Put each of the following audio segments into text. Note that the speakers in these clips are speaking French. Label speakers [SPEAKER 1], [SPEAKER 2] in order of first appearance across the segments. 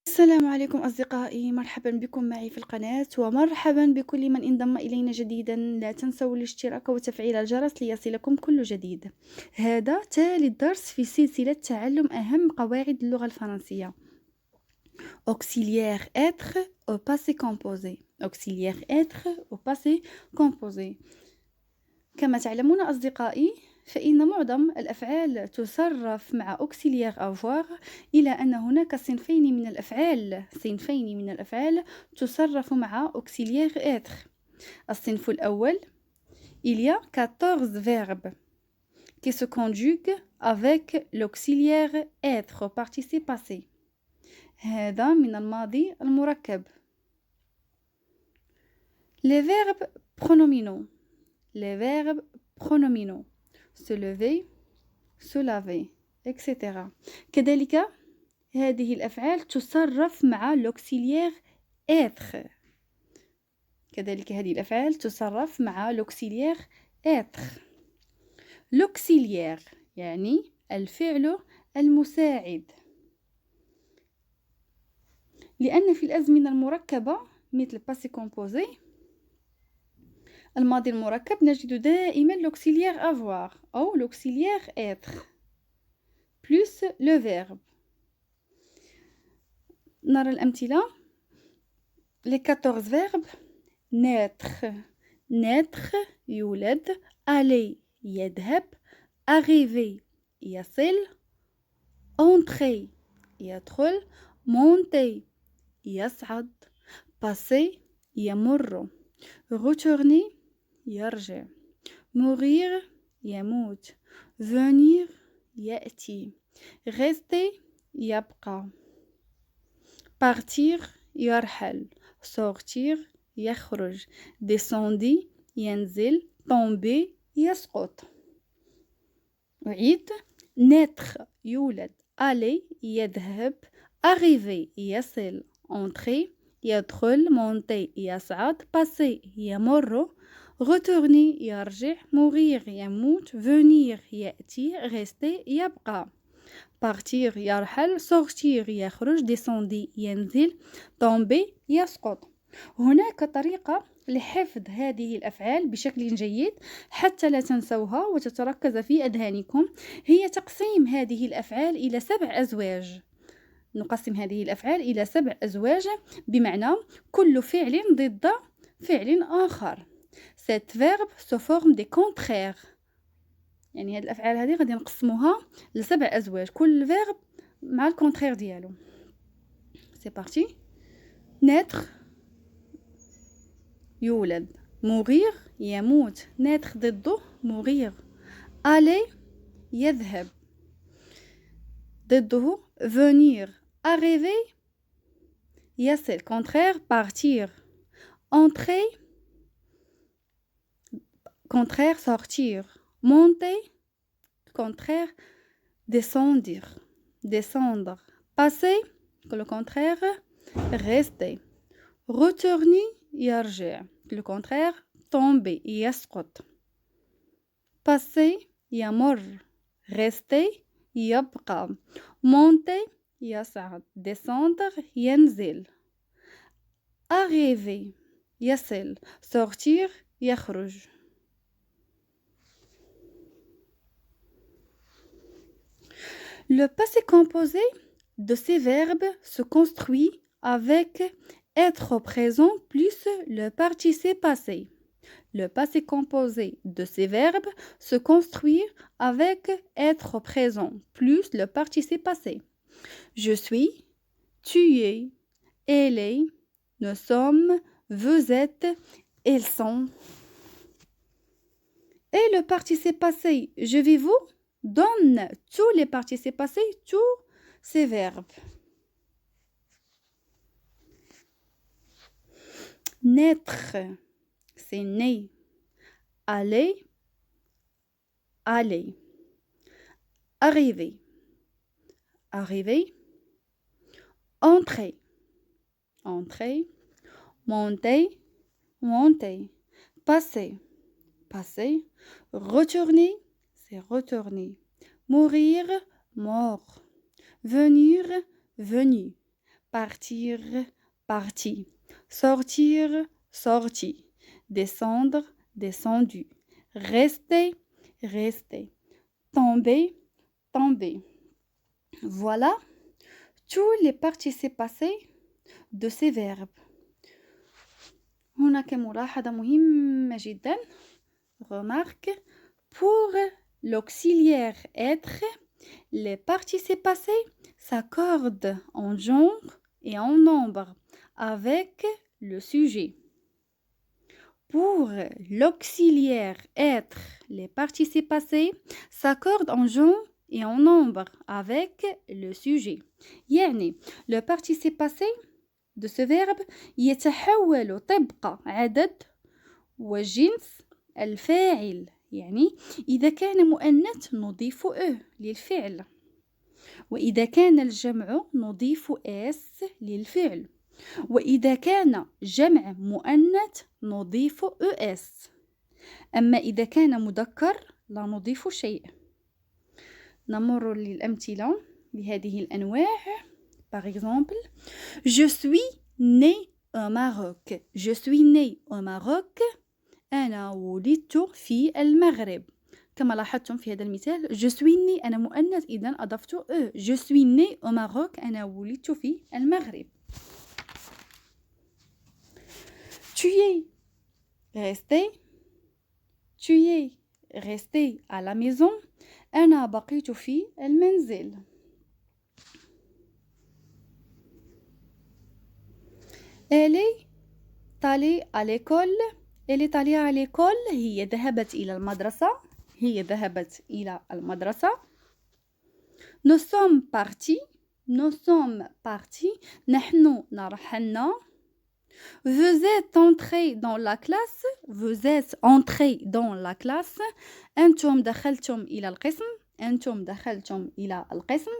[SPEAKER 1] السلام عليكم أصدقائي، مرحبا بكم معي في القناة ومرحبا بكل من انضم إلينا جديدا. لا تنسوا الاشتراك وتفعيل الجرس ليصلكم كل جديد. هذا ثالث درس في سلسلة تعلم أهم قواعد اللغة الفرنسية. auxiliaire être au passé composé. auxiliaire être au passé composé. كما تعلمون أصدقائي، فإن معظم الأفعال تصرف مع auxiliaire avoir، إلى أن هناك صنفين من الأفعال تصرف مع auxiliaire être. الصنف الأول، il y a 14 verbes qui se conjuguent avec l'auxiliaire être au participe passé. هذا من الماضي المركب. Les verbes pronominaux. Les verbes pronominaux. Se lever, se laver, etc. كذلك هذه الأفعال تصرف مع l'auxiliaire être. كذلك هذه الأفعال تصرف مع l'auxiliaire être. l'auxiliaire يعني الفعل المساعد. لأن في الأزمنة المركبة مثل passé composé الماضي المركب نجد دائما l'auxiliaire avoir أو l'auxiliaire être plus le verbe. نرى الأمثلة. les 14 verbes: naître naître يولد، aller يذهب، arriver يصل، entrer يدخل، monter يصعد، passer يمر، retourner يرجع، mourir يموت، venir يأتي، rester يبقى، partir يرحل، sortir يخرج، descendre ينزل، tomber يسقط. أعيد. naître يولد، aller يذهب، arriver يصل، entrer يدخل، monter يصعد، passer يمر، retourner يرجع، mourir يموت، venir يأتي، rester يبقى، partir يرحل، sortir يخرج، descendre ينزل، tomber يسقط. هناك طريقة لحفظ هذه الأفعال بشكل جيد حتى لا تنسوها وتتركز في أذهانكم، هي تقسيم هذه الأفعال إلى 7 أزواج. نقسم هذه الأفعال إلى 7 أزواج، بمعنى كل فعل ضد فعل آخر. Cet verbe se forme des contraires. يعني هذه الأفعال هذه غادي نقسموها ل7 أزواج، كل verbe مع الكونترير ديالو. C'est parti. naître يولد، mourir يموت، naître ضده mourir، aller يذهب، ضده venir، arriver يصل، contraire partir، entrer contraire sortir، monter contraire descendre، passer le contraire rester، retourner يرجع، le contraire tomber يسقط، passer يمر، rester يبقى، monter يصعد، descendre ينزل، arriver يصل، sortir يخرج. Le passé composé de ces verbes se construit avec être au présent plus le participe passé. Le passé composé de ces verbes se construit avec être au présent plus le participe passé. Je suis, tu es, elle est, nous sommes, vous êtes, ils sont. Et le participe passé je vais vous donne tous les participes passés, tous ces verbes. Naître, c'est né. Aller, aller. Arriver, arriver. Entrer, entrer. Monter, monter. Passer, passer. Retourner, c'est retourner. Mourir, mort. Venir, venu. partir, parti. Sortir, sorti. Descendre, descendu. Rester, rester. Tomber, tomber. Voilà tous les participes passés de ces verbes. هناك ملاحظة مهمة جدا. Remarque, pour l'auxiliaire être, les participes passés s'accordent en genre et en nombre avec le sujet. Pour l'auxiliaire être, les participes passés s'accordent en genre et en nombre avec le sujet. يعني le participe passé de ce verbe يتحول طبق عدد وجنس الفاعل. يعني إذا كان مؤنث نضيف للفعل، وإذا كان الجمع نضيف للفعل، وإذا كان جمع مؤنث نضيف أما إذا كان مذكر لا نضيف شيء. نمر للأمثلة لهذه الأنواع. Par exemple, je suis né au Maroc. Je suis né au Maroc. أنا ولدت في المغرب. كما لاحظتم في هذا المثال je suis né أنا مؤنث إذن أضفت je suis né au Maroc. أنا ولدت في المغرب. Tu es resté. Tu es resté à la maison. أنا بقيت في المنزل. Elle est allée à l'école. Elle est allée à l'école. هي ذهبت إلى المدرسة. هي ذهبت إلى المدرسة. Nous sommes partis. Nous sommes partis. نحن رحلنا. Vous êtes entré dans la classe. Vous êtes entré dans la classe. أنتم دخلتم إلى القسم. أنتم دخلتم إلى القسم.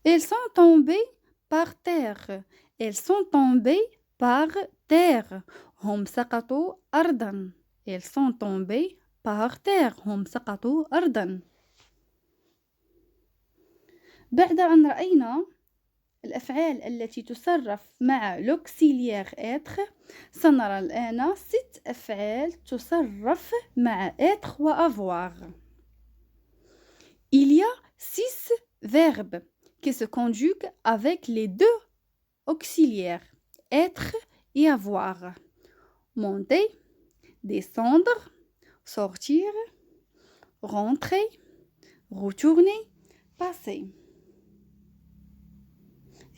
[SPEAKER 1] Ils sont tombés par terre. Ils sont tombés par terre. هم سقطوا أرضا. Ils sont tombés par terre. هم سقطوا أرضا. بعد أن رأينا الأفعال التي تصرف مع l'auxiliaire être سنرى الآن 6 أفعال تصرف مع être و avoir. Il y a 6 verbes qui se conjuguent avec les 2 auxiliaires être et avoir. Monter, descendre, sortir, rentrer, retourner, passer.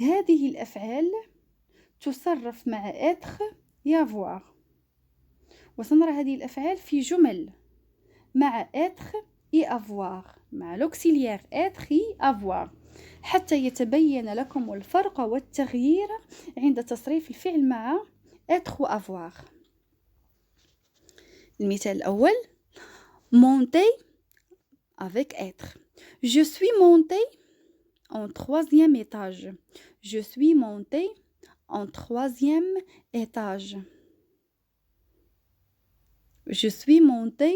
[SPEAKER 1] هذه الأفعال تصرف مع être et avoir. وسنرى هذه الأفعال في جمل مع être et avoir. مع l'auxiliaire être et avoir. حتى يتبين لكم الفرق والتغيير عند تصريف الفعل مع être و avoir. المثال الأول monter avec être. Je suis monté en 3e étage. Je suis monté en 3e étage. Je suis monté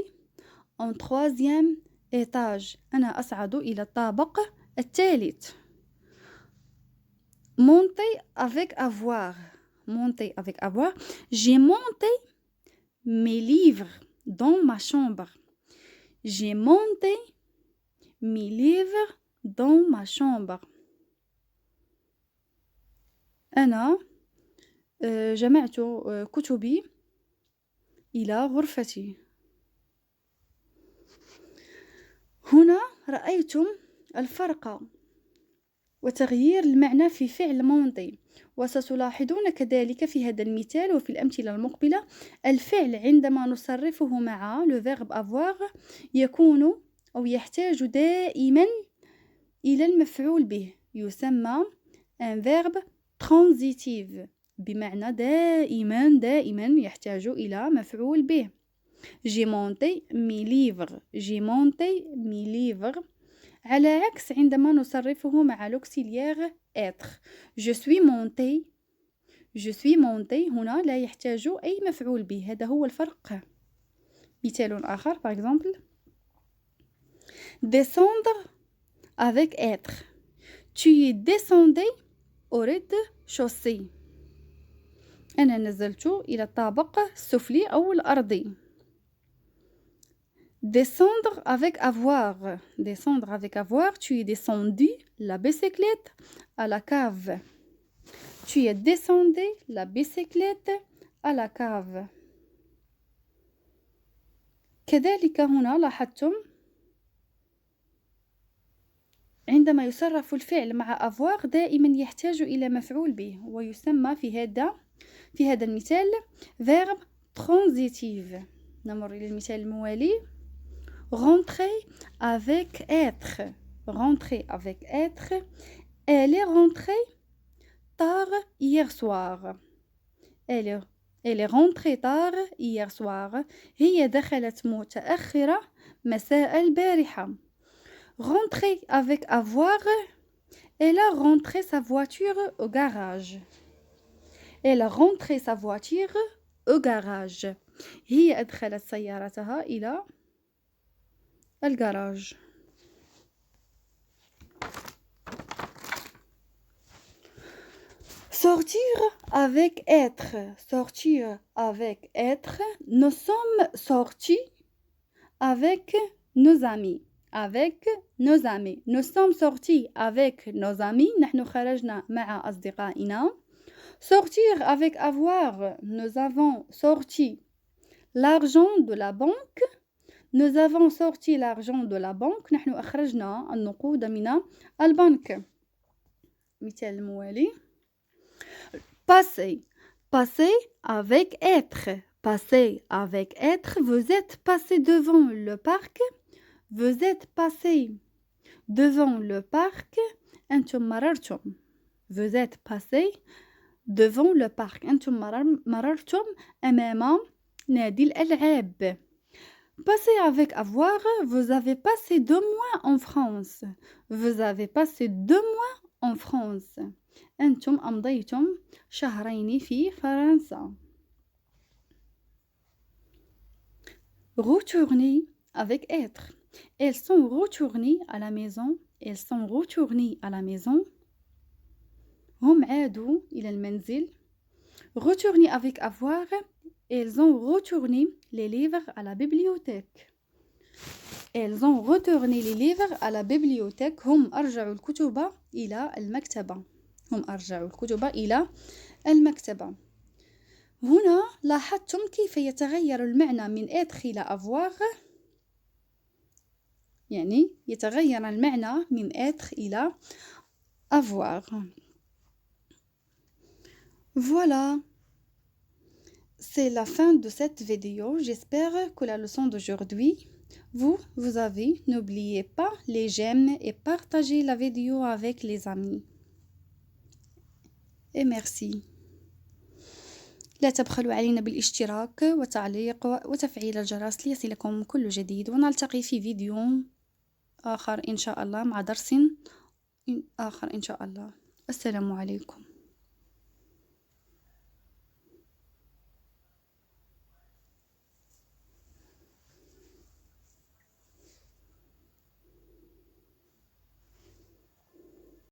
[SPEAKER 1] en 3e étage. أنا أصعد إلى الطابق الثالث. Monter avec avoir. Monter avec avoir. J'ai monté mes livres dans ma chambre. J'ai monté mes livres dans ma chambre. أنا جمعت كتبي إلى غرفتي. هنا رأيتم الفرق وتغيير المعنى في فعل مونتي. وستلاحظون كذلك في هذا المثال وفي الأمثلة المقبلة الفعل عندما نصرفه مع le verbe avoir يكون أو يحتاج دائما إلى المفعول به. يسمى un verbe transitif بمعنى دائما يحتاج إلى مفعول به. J'ai monté mes livres. J'ai monté mes livres. على عكس عندما نصرفه مع l'auxiliaire être. Je suis monté. Je suis monté هنا لا يحتاج أي مفعول به. هذا هو الفرق. مثال آخر par exemple. Descendre avec être. Tu es descendu au rez-de-chaussée. أنا نزلت إلى الطابق السفلي أو الأرضي. Descendre avec avoir. Descendre avec avoir. Tu es descendu la bicyclette à la cave. Tu es descendu la bicyclette à la cave. كذلك هنا لاحظتم عندما يصرف الفعل مع avoir دائما يحتاج إلى مفعول به ويسمى في هذا المثال verbe transitif. نمر إلى المثال الموالي. Rentrer avec être. Rentrer avec être. Elle est rentrée tard hier soir. Elle est rentrée tard hier soir. هي دخلت متأخرة مساء البارحة. Rentrer avec avoir. Elle a rentré sa voiture au garage. Elle a rentré sa voiture au garage. هي أدخلت سيارتها إلى الجراج. Sortir avec être. Sortir avec être. Nous sommes sortis avec nos amis. Avec nos amis. Nous sommes sortis avec nos amis. نحن خرجنا مع أصدقائنا. Sortir avec avoir. Nous avons sorti l'argent de la banque. Nous avons sorti l'argent de la banque. نحن أخرجنا النقود من البنك. مثال الموالي. Passer. Passer avec être. Passer avec être. Vous êtes passé devant le parc. Vous êtes passé devant le parc. أنتم مررتم. Vous êtes passé devant le parc. أنتم مررتم أمام نادي الألعاب. Passer avec avoir. Vous avez passé 2 mois en France. Vous avez passé 2 mois en France. أنتم أمضيتم شهرين في فرنسا. Retourner avec être. Elles sont retournées à la maison. Elles sont retournées à la maison. هم عادوا إلى المنزل. Retourner avec avoir. Elles ont retourné les livres à la bibliothèque. Elles ont retourné les livres à la bibliothèque. هم أرجعوا الكتب إلى المكتبة. هم أرجعوا الكتب إلى المكتبة. هنا لاحظتم كيف يتغير المعنى من être إلى avoir. يعني يتغير المعنى من être إلى avoir. Voilà. C'est la fin de cette vidéo. J'espère que la leçon d'aujourd'hui vous avez. N'oubliez pas les j'aime et partagez la vidéo avec les amis. Et merci. لا تبخلوا علينا بالاشتراك وتعليق وتفعيل الجرس ليصلكم كل جديد ونلتقي في فيديو آخر إن شاء الله مع درس آخر إن شاء الله. السلام عليكم.